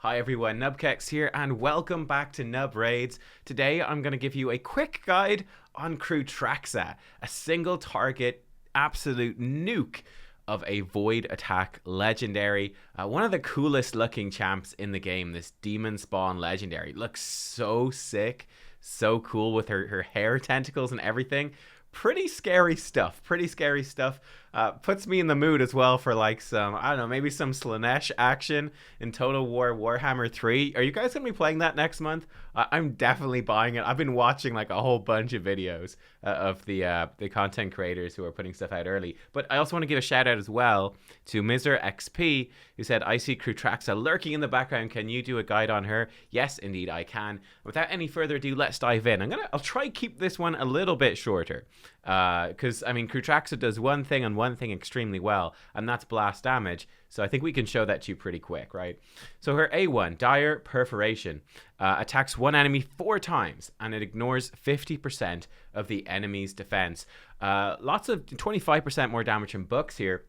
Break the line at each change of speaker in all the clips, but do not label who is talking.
Hi everyone, nubkeks here and welcome back to Nub Raids. Today I'm going to give you a quick guide on Cruetraxa, a single target absolute nuke of a void attack legendary. One of the coolest looking champs in the game, this demon spawn legendary. Looks so sick, so cool with her hair tentacles and everything. Pretty scary stuff. Puts me in the mood as well for like some, I don't know, maybe some Slanesh action in Total War Warhammer 3. Are you guys going to be playing that next month? I'm definitely buying it. I've been watching like a whole bunch of videos of the content creators who are putting stuff out early. But I also want to give a shout out as well to Miser XP, who said, I see Cruetraxa lurking in the background. Can you do a guide on her? Yes, indeed, I can. Without any further ado, let's dive in. I'll try keep this one a little bit shorter. Because, I mean, Cruetraxa does one thing and one thing extremely well, and that's blast damage. So I think we can show that to you pretty quick, right? So her A1, Dire Perforation, attacks one enemy 4 times, and it ignores 50% of the enemy's defense. Lots of 25% more damage from books here.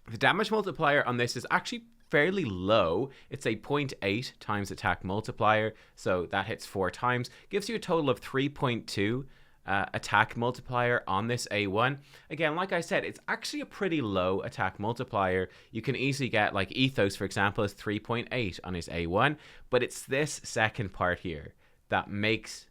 The damage multiplier on this is actually fairly low. It's a 0.8 times attack multiplier, so that hits 4 times. Gives you a total of 3.2 attack multiplier on this A1. Again, like I said, it's actually a pretty low attack multiplier. You can easily get, like, Ethos, for example, is 3.8 on his A1, but it's this second part here that makes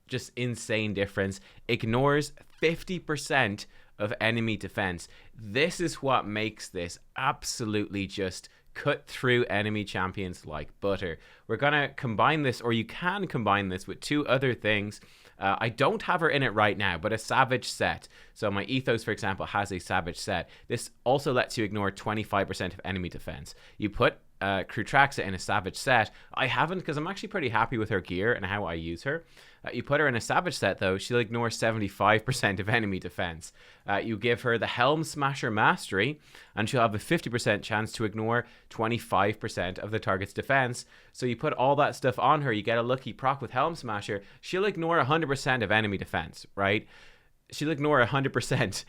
just insane difference. Ignores 50% of enemy defense. This is what makes this absolutely just cut through enemy champions like butter. We're gonna combine this, or you can combine this with 2 other things. I don't have her in it right now, but a Savage set. So my Ethos, for example, has a Savage set. This also lets you ignore 25% of enemy defense. You put Cruetraxa in a Savage set. I haven't, because I'm actually pretty happy with her gear and how I use her. You put her in a Savage set, though, she'll ignore 75% of enemy defense. You give her the Helm Smasher Mastery, and she'll have a 50% chance to ignore 25% of the target's defense. So you put all that stuff on her, you get a lucky proc with Helm Smasher, she'll ignore 100% of enemy defense, right? She'll ignore 100%.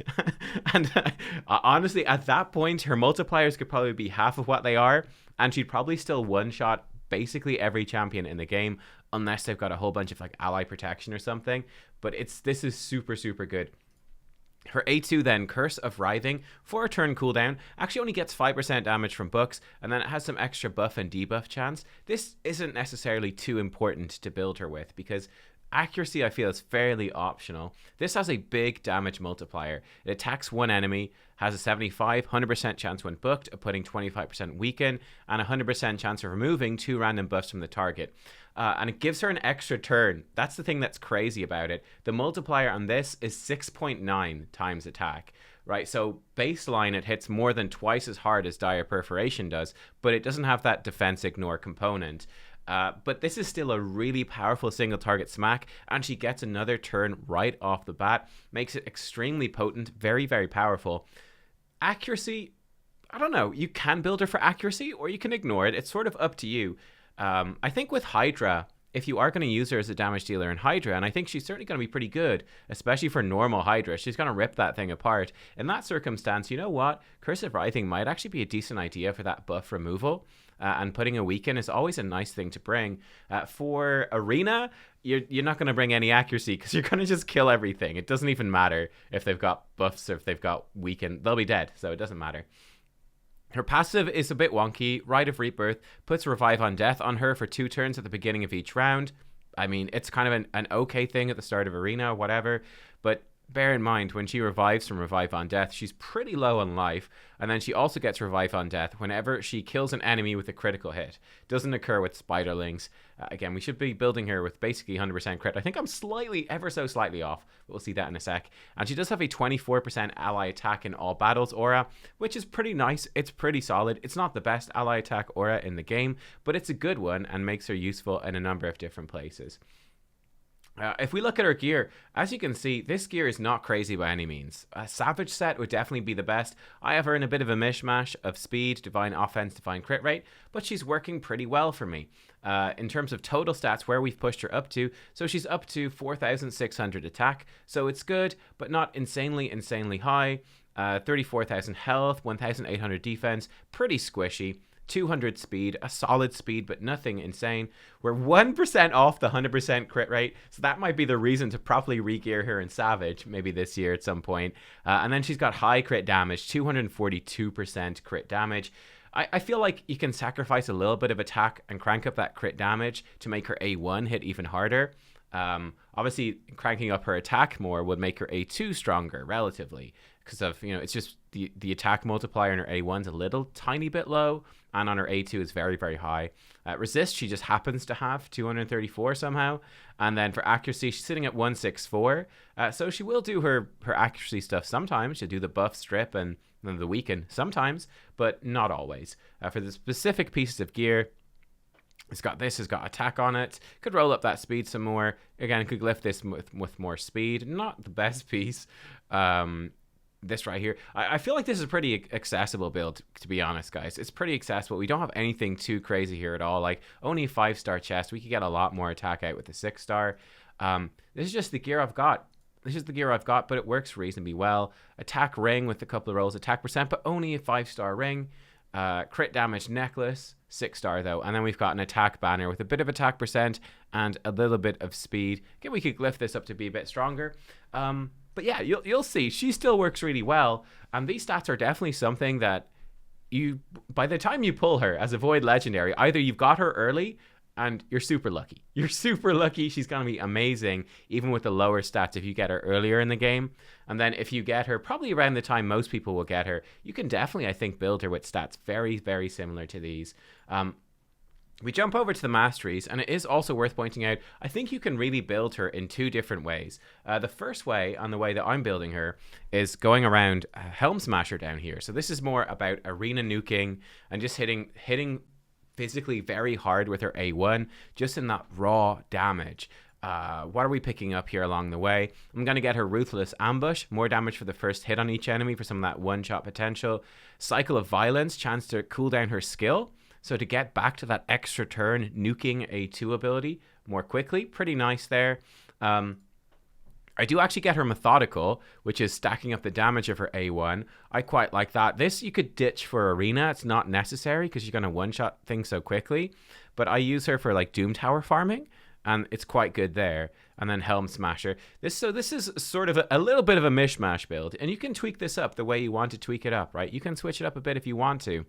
And honestly, at that point, her multipliers could probably be half of what they are, and she'd probably still one-shot basically every champion in the game, unless they've got a whole bunch of like ally protection or something. But this is super good. Her A2 then, Curse of Writhing, for a turn cooldown, actually only gets 5% damage from books, and then it has some extra buff and debuff chance. This isn't necessarily too important to build her with, because accuracy, I feel, is fairly optional. This has a big damage multiplier. It attacks one enemy, has a 100% chance when booked of putting 25% weaken, and 100% chance of removing 2 random buffs from the target. And it gives her an extra turn. That's the thing that's crazy about it. The multiplier on this is 6.9 times attack, right? So baseline, it hits more than twice as hard as Dire Perforation does, but it doesn't have that defense ignore component. But this is still a really powerful single target smack, and she gets another turn right off the bat. Makes it extremely potent, very powerful. Accuracy, I don't know. You can build her for accuracy, or you can ignore it. It's sort of up to you. I think with Hydra, if you are going to use her as a damage dealer in Hydra, and I think she's certainly going to be pretty good, especially for normal Hydra, she's going to rip that thing apart. In that circumstance, you know what? Curse of Writhing might actually be a decent idea for that buff removal. And putting a weaken is always a nice thing to bring. For Arena, you're not going to bring any accuracy, because you're going to just kill everything. It doesn't even matter if they've got buffs or if they've got weaken. They'll be dead, so it doesn't matter. Her passive is a bit wonky. Rite of Rebirth puts Revive on Death on her for 2 turns at the beginning of each round. I mean, it's kind of an okay thing at the start of Arena or whatever, but bear in mind, when she revives from Revive on Death, she's pretty low on life, and then she also gets Revive on Death whenever she kills an enemy with a critical hit. Doesn't occur with Spiderlings. Again, we should be building her with basically 100% crit. I think I'm ever so slightly off, but we'll see that in a sec. And she does have a 24% ally attack in all battles aura, which is pretty nice. It's pretty solid. It's not the best ally attack aura in the game, but it's a good one and makes her useful in a number of different places. If we look at her gear, as you can see, this gear is not crazy by any means. A Savage set would definitely be the best. I have her in a bit of a mishmash of speed, divine offense, divine crit rate, but she's working pretty well for me. In terms of total stats, where we've pushed her up to, so she's up to 4,600 attack, so it's good, but not insanely high. 34,000 health, 1,800 defense, pretty squishy. 200 speed, a solid speed, but nothing insane. We're 1% off the 100% crit rate, so that might be the reason to properly re-gear her in Savage, maybe this year at some point. And then she's got high crit damage, 242% crit damage. I feel like you can sacrifice a little bit of attack and crank up that crit damage to make her A1 hit even harder. Obviously, cranking up her attack more would make her A2 stronger, relatively. Because of, it's just the attack multiplier on her A1's a little tiny bit low, and on her A2 is very, very high. Resist, she just happens to have 234 somehow. And then for accuracy, she's sitting at 164. So she will do her accuracy stuff sometimes. She'll do the buff strip and the weaken sometimes, but not always. For the specific pieces of gear, it's got attack on it. Could roll up that speed some more. Again, could lift this with more speed. Not the best piece. This right here. I feel like this is a pretty accessible build, to be honest, guys. It's pretty accessible. We don't have anything too crazy here at all. Like, only a 5-star chest. We could get a lot more attack out with the 6-star. This is just the gear I've got. But it works reasonably well. Attack ring with a couple of rolls. Attack percent, but only a 5-star ring. Crit damage necklace, 6-star though. And then we've got an attack banner with a bit of attack percent and a little bit of speed. Again, we could lift this up to be a bit stronger. But yeah, you'll see. She still works really well. And these stats are definitely something that by the time you pull her as a Void Legendary, either you've got her early and you're super lucky. She's going to be amazing, even with the lower stats if you get her earlier in the game. And then if you get her probably around the time most people will get her, you can definitely, I think, build her with stats very, very similar to these. We jump over to the Masteries, and it is also worth pointing out, I think you can really build her in 2 different ways. The first way, on the way that I'm building her, is going around Helm Smasher down here. So this is more about arena nuking and just hitting physically very hard with her A1, just in that raw damage. What are we picking up here along the way? I'm going to get her Ruthless Ambush, more damage for the first hit on each enemy for some of that one-shot potential. Cycle of Violence, chance to cool down her skill. So to get back to that extra turn, nuking A2 ability more quickly. Pretty nice there. I do actually get her Methodical, which is stacking up the damage of her A1. I quite like that. This you could ditch for Arena. It's not necessary because you're going to one-shot things so quickly. But I use her for like Doom Tower farming, and it's quite good there. And then Helm Smasher. This is sort of a little bit of a mishmash build, and you can tweak this up the way you want to tweak it up, right? You can switch it up a bit if you want to.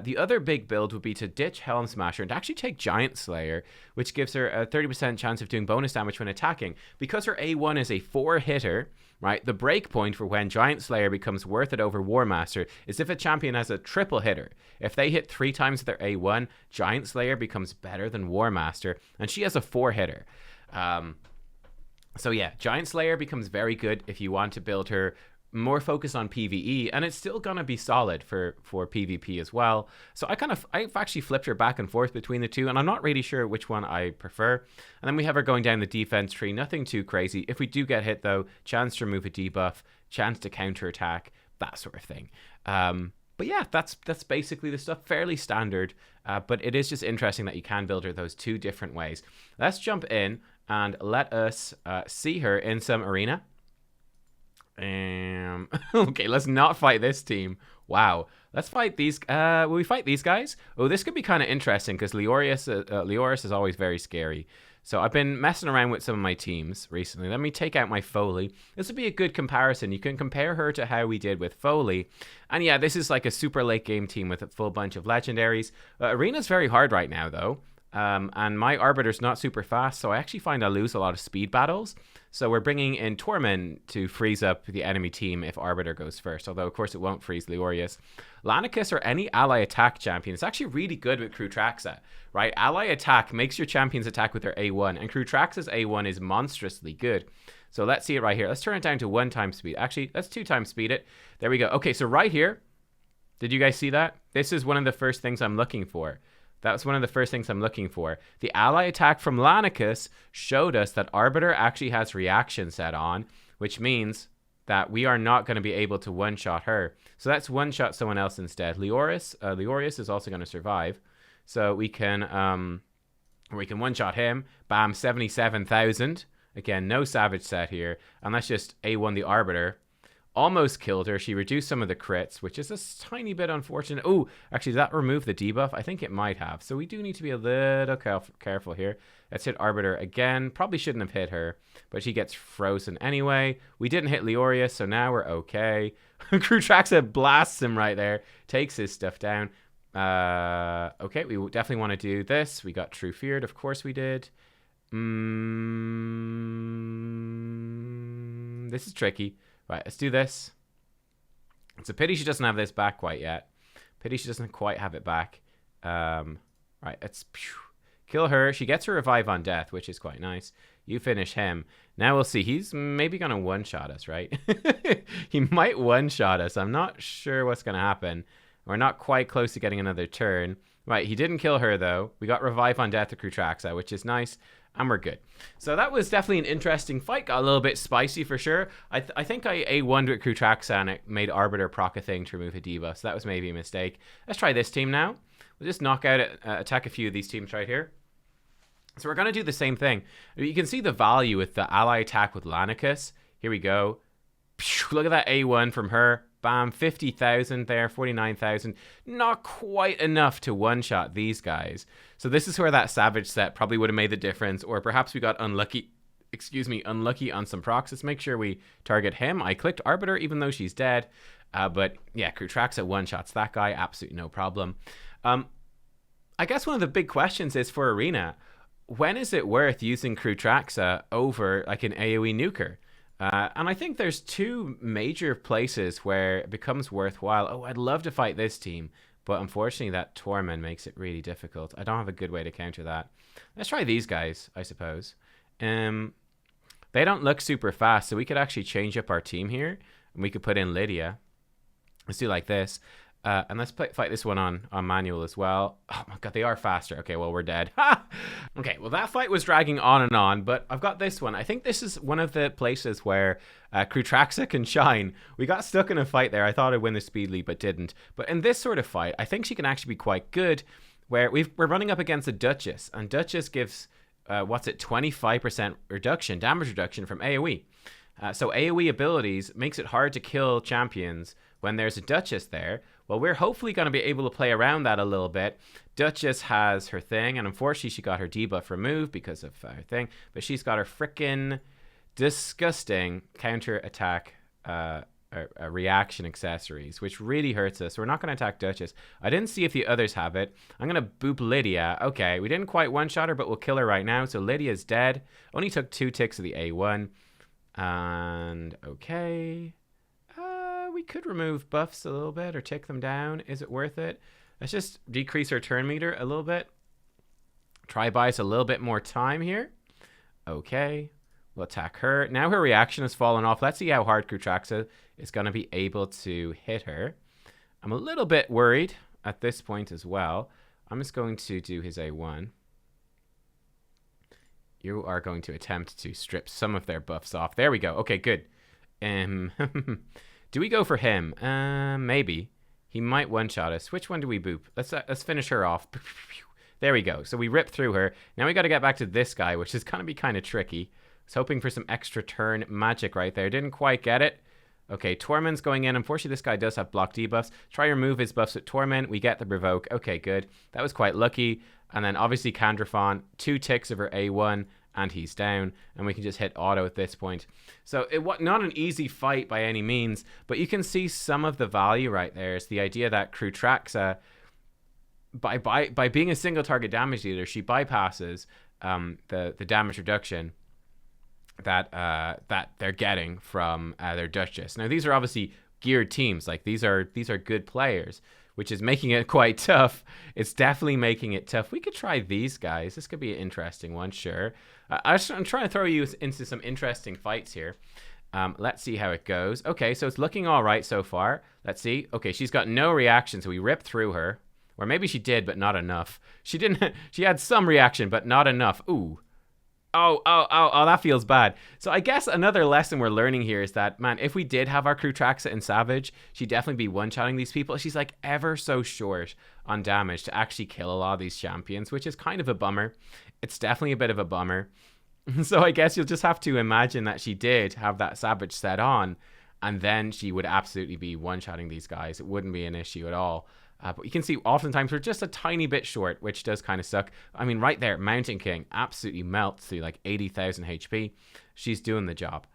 The other big build would be to ditch Helm Smasher and actually take Giant Slayer, which gives her a 30% chance of doing bonus damage when attacking. Because her A1 is a 4-hitter, right? The break point for when Giant Slayer becomes worth it over War Master is if a champion has a triple hitter. If they hit 3 times their A1, Giant Slayer becomes better than War Master, and she has a 4-hitter. So yeah, Giant Slayer becomes very good if you want to build her more focused on PvE, and it's still gonna be solid for PvP as well. So I've actually flipped her back and forth between the two, and I'm not really sure which one I prefer. And then we have her going down the defense tree, nothing too crazy. If we do get hit though, chance to remove a debuff, chance to counterattack, that sort of thing. But yeah, that's basically the stuff. Fairly standard, but it is just interesting that you can build her those 2 different ways. Let's jump in and let us see her in some arena. Okay, let's not fight this team. Wow. Let's fight these. Will we fight these guys? Oh, this could be kind of interesting because Leoris is always very scary. So I've been messing around with some of my teams recently. Let me take out my Foley. This would be a good comparison. You can compare her to how we did with Foley. And yeah, this is like a super late game team with a full bunch of legendaries. Arena's very hard right now, though. And my Arbiter's not super fast, so I actually find I lose a lot of speed battles. So we're bringing in Torment to freeze up the enemy team if Arbiter goes first, although of course it won't freeze Leorius. Lanicus or any ally attack champion is actually really good with Cruetraxa, right? Ally attack makes your champions attack with their A1, and Cruetraxa's A1 is monstrously good. So let's see it right here. Let's turn it down to 1 times speed. Actually, let's 2 times speed it. There we go. Okay, so right here, did you guys see that? This is one of the first things I'm looking for. That's one of the first things I'm looking for. The ally attack from Lanicus showed us that Arbiter actually has reaction set on, which means that we are not going to be able to one-shot her. So that's one-shot someone else instead. Leorius is also going to survive. So we can one-shot him. Bam, 77,000. Again, no Savage set here. And let's just A1 the Arbiter. Almost killed her. She reduced some of the crits, which is a tiny bit unfortunate. Oh, actually, did that remove the debuff? I think it might have. So we do need to be a little careful here. Let's hit Arbiter again. Probably shouldn't have hit her, but she gets frozen anyway. We didn't hit Leoria, so now we're okay. Cruetraxa blasts him right there. Takes his stuff down. Okay, we definitely want to do this. We got True Feared. Of course we did. This is tricky. Right, let's do this. It's a pity she doesn't have this back quite yet. Pity she doesn't quite have it back. Right, let's kill her. She gets her revive on death, which is quite nice. You finish him. Now we'll see. He's maybe going to one-shot us, right? He might one-shot us. I'm not sure what's going to happen. We're not quite close to getting another turn. Right, he didn't kill her, though. We got revive on death to Cruetraxa, which is nice. And we're good. So that was definitely an interesting fight. Got a little bit spicy for sure. I think I A1'd with Cruetraxa and it made Arbiter proc a thing to remove a debuff. So that was maybe a mistake. Let's try this team now. We'll just knock out, attack a few of these teams right here. So we're going to do the same thing. You can see the value with the ally attack with Lanicus. Here we go. Look at that A1 from her. Bam, 50,000 there, 49,000. Not quite enough to one-shot these guys. So this is where that Savage set probably would have made the difference, or perhaps we got unlucky on some procs. Let's make sure we target him. I clicked Arbiter even though she's dead. But yeah, Cruetraxa one-shots that guy, absolutely no problem. I guess one of the big questions is for Arena, when is it worth using Cruetraxa over like an AoE nuker? And I think there's two major places where it becomes worthwhile. Oh, I'd love to fight this team, but unfortunately that Torment makes it really difficult. I don't have a good way to counter that. Let's try these guys, I suppose. They don't look super fast, so we could actually change up our team here, and we could put in Lydia. Let's do like this. And let's fight this one on manual as well. Oh my god, they are faster. Okay, well, we're dead. Okay, well, that fight was dragging on, but I've got this one. I think this is one of the places where Cruetraxa can shine. We got stuck in a fight there. I thought I'd win the speed lead, but didn't. But in this sort of fight, I think she can actually be quite good, where we're running up against a Duchess, and Duchess gives, 25% reduction, damage reduction from AoE. So AoE abilities makes it hard to kill champions when there's a Duchess there. Well, we're hopefully going to be able to play around that a little bit. Duchess has her thing, and unfortunately she got her debuff removed because of her thing, but she's got her frickin' disgusting counter-attack reaction accessories, which really hurts us. So we're not going to attack Duchess. I didn't see if the others have it. I'm going to boop Lydia. Okay, we didn't quite one-shot her, but we'll kill her right now. So Lydia's dead. Only took 2 ticks of the A1. And okay... we could remove buffs a little bit or tick them down. Is it worth it? Let's just decrease our turn meter a little bit. Try buy us a little bit more time here. Okay. We'll attack her. Now her reaction has fallen off. Let's see how hard Cruetraxa is going to be able to hit her. I'm a little bit worried at this point as well. I'm just going to do his A1. You are going to attempt to strip some of their buffs off. There we go. Okay, good. Do we go for him? Maybe. He might one-shot us. Which one do we boop? Let's finish her off. There we go. So we rip through her. Now we got to get back to this guy, which is going to be kind of tricky. I was hoping for some extra turn magic right there. Didn't quite get it. Okay, Torment's going in. Unfortunately, this guy does have block debuffs. Try to remove his buffs with Torment. We get the Provoke. Okay, good. That was quite lucky. And then obviously Candrafon, 2 ticks of her A1, and he's down, and we can just hit auto at this point. So it was not an easy fight by any means, but you can see some of the value right there. It's the idea that Cruetraxa, by being a single target damage dealer, she bypasses the damage reduction that they're getting from their Duchess. Now these are obviously geared teams, like these are good players, which is making it quite tough. It's definitely making it tough. We could try these guys. This could be an interesting one, sure. I'm trying to throw you into some interesting fights here. Let's see how it goes. Okay, so it's looking all right so far. Let's see. Okay, she's got no reaction, so we rip through her. Or maybe she did, but not enough. She didn't. She had some reaction, but not enough. Ooh. Oh, that feels bad. So I guess another lesson we're learning here is that, man, if we did have our Cruetraxa in Savage, she'd definitely be one-shotting these people. She's like ever so short on damage to actually kill a lot of these champions, which is kind of a bummer. It's definitely a bit of a bummer. So I guess you'll just have to imagine that she did have that Savage set on. and then she would absolutely be one-shotting these guys. It wouldn't be an issue at all. But you can see oftentimes we're just a tiny bit short, which does kind of suck. I mean, right there, Mountain King absolutely melts through like 80,000 HP. She's doing the job.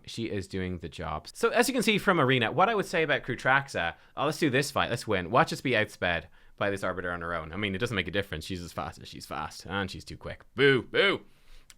She is doing the job. So as you can see from Arena, what I would say about Cruetraxa, let's do this fight. Let's win. Watch us be outsped by this Arbiter on her own. I mean, it doesn't make a difference. She's as fast as she's fast, and she's too quick. Boo, boo.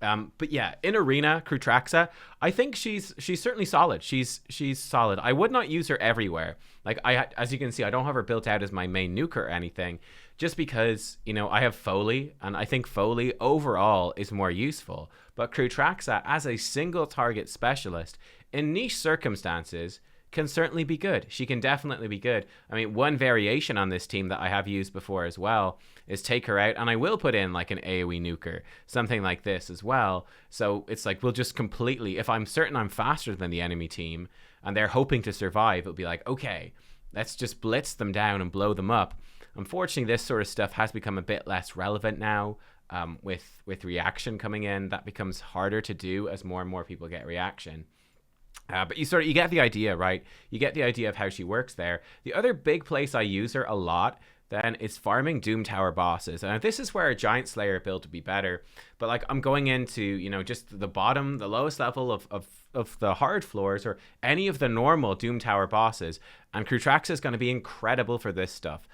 But yeah, in Arena, Cruetraxa, I think she's certainly solid. She's solid. I would not use her everywhere. Like, as you can see, I don't have her built out as my main nuker or anything, just because, you know, I have Foley, and I think Foley overall is more useful. But Cruetraxa, as a single target specialist, in niche circumstances, can certainly be good. She can definitely be good. I mean, one variation on this team that I have used before as well is take her out, and I will put in like an AoE nuker, something like this as well. So it's like, we'll just completely, if I'm certain I'm faster than the enemy team and they're hoping to survive, it'll be like, okay, let's just blitz them down and blow them up. Unfortunately, this sort of stuff has become a bit less relevant now. With reaction coming in, that becomes harder to do as more and more people get reaction. But you get the idea, right? You get the idea of how she works there. The other big place I use her a lot then is farming Doom Tower bosses. And this is where a Giant Slayer build would be better. But like, I'm going into, you know, just the bottom, the lowest level of the hard floors, or any of the normal Doom Tower bosses. And Cruetraxa is going to be incredible for this stuff.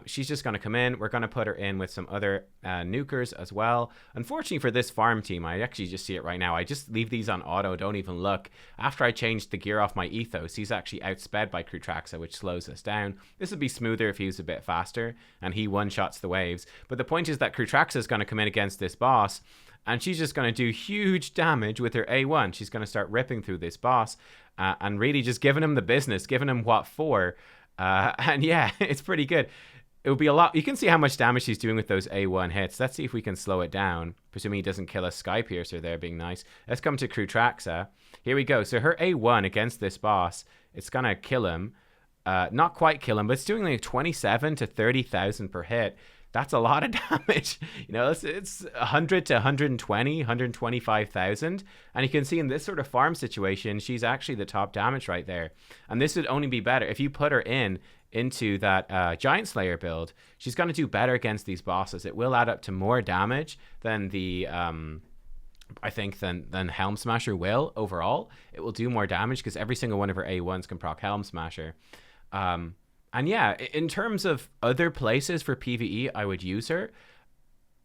She's just going to come in. We're going to put her in with some other nukers as well. Unfortunately for this farm team, I actually just see it right now. I just leave these on auto, don't even look. After I changed the gear off my Ethos, he's actually outsped by Cruetraxa, which slows us down. This would be smoother if he was a bit faster and he one-shots the waves. But the point is that Cruetraxa is going to come in against this boss, and she's just going to do huge damage with her A1. She's going to start ripping through this boss and really just giving him the business, giving him what for. And yeah, it's pretty good. It would be a lot. You can see how much damage she's doing with those A1 hits. Let's see if we can slow it down. Presuming he doesn't kill a Sky Piercer there, being nice. Let's come to Cruetraxa. Here we go. So her A1 against this boss, it's going to kill him. Not quite kill him, but it's doing like 27 to 30,000 per hit. That's a lot of damage. You know, it's 100 to 120, 125,000. And you can see in this sort of farm situation, she's actually the top damage right there. And this would only be better if you put her into that Giant Slayer build. She's going to do better against these bosses. It will add up to more damage than the I think than Helm Smasher will overall. It will do more damage because every single one of her A1s can proc Helm Smasher. And yeah, in terms of other places for PvE, I would use her.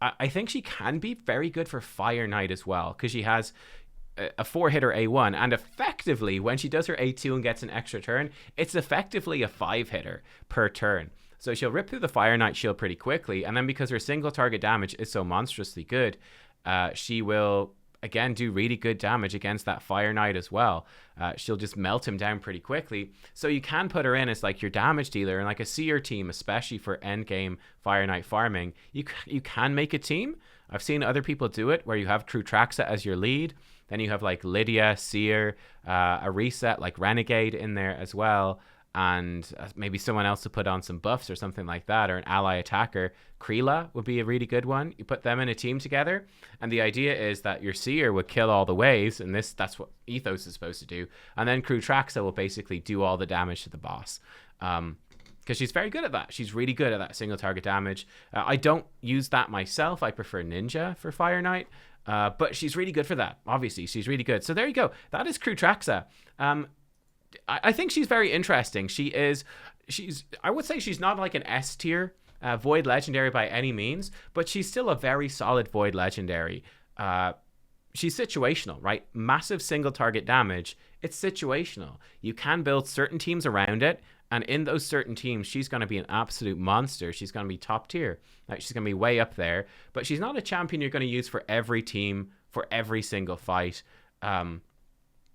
I think she can be very good for Fire Knight as well, because she has a 4-hitter A1, and effectively, when she does her A2 and gets an extra turn, it's effectively a 5-hitter per turn. So she'll rip through the Fire Knight shield pretty quickly, and then because her single target damage is so monstrously good, she will again do really good damage against that Fire Knight as well. She'll just melt him down pretty quickly. So you can put her in as like your damage dealer, and like a seer team, especially for endgame Fire Knight farming. You can make a team. I've seen other people do it where you have Cruetraxa as your lead. Then you have like Lydia, Seer, a reset like Renegade in there as well. And maybe someone else to put on some buffs or something like that, or an ally attacker. Kreela would be a really good one. You put them in a team together, and the idea is that your Seer would kill all the waves, and that's what Ethos is supposed to do. And then Cruetraxa will basically do all the damage to the boss. Because she's very good at that. She's really good at that single target damage. I don't use that myself. I prefer Ninja for Fire Knight. But she's really good for that. Obviously, she's really good. So there you go. That is Cruetraxa. I think she's very interesting. I would say she's not like an S tier Void Legendary by any means, but she's still a very solid Void Legendary. She's situational, right? Massive single target damage. It's situational. You can build certain teams around it, and in those certain teams, she's going to be an absolute monster. She's going to be top tier. Like, she's going to be way up there, but she's not a champion you're going to use for every team, for every single fight. I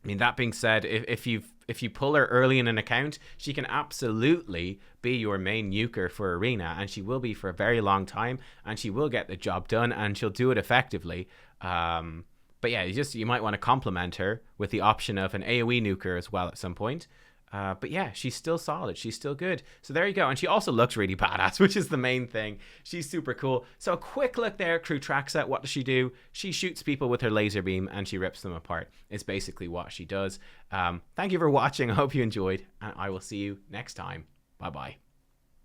mean, that being said, if you pull her early in an account, she can absolutely be your main nuker for Arena, and she will be for a very long time, and she will get the job done, and she'll do it effectively. But yeah, you might want to complement her with the option of an AoE nuker as well at some point. But yeah, she's still solid. She's still good. So there you go. And she also looks really badass, which is the main thing. She's super cool. So a quick look there, Cruetraxa. What does she do? She shoots people with her laser beam and she rips them apart. It's basically what she does. Thank you for watching. I hope you enjoyed. And I will see you next time. Bye-bye.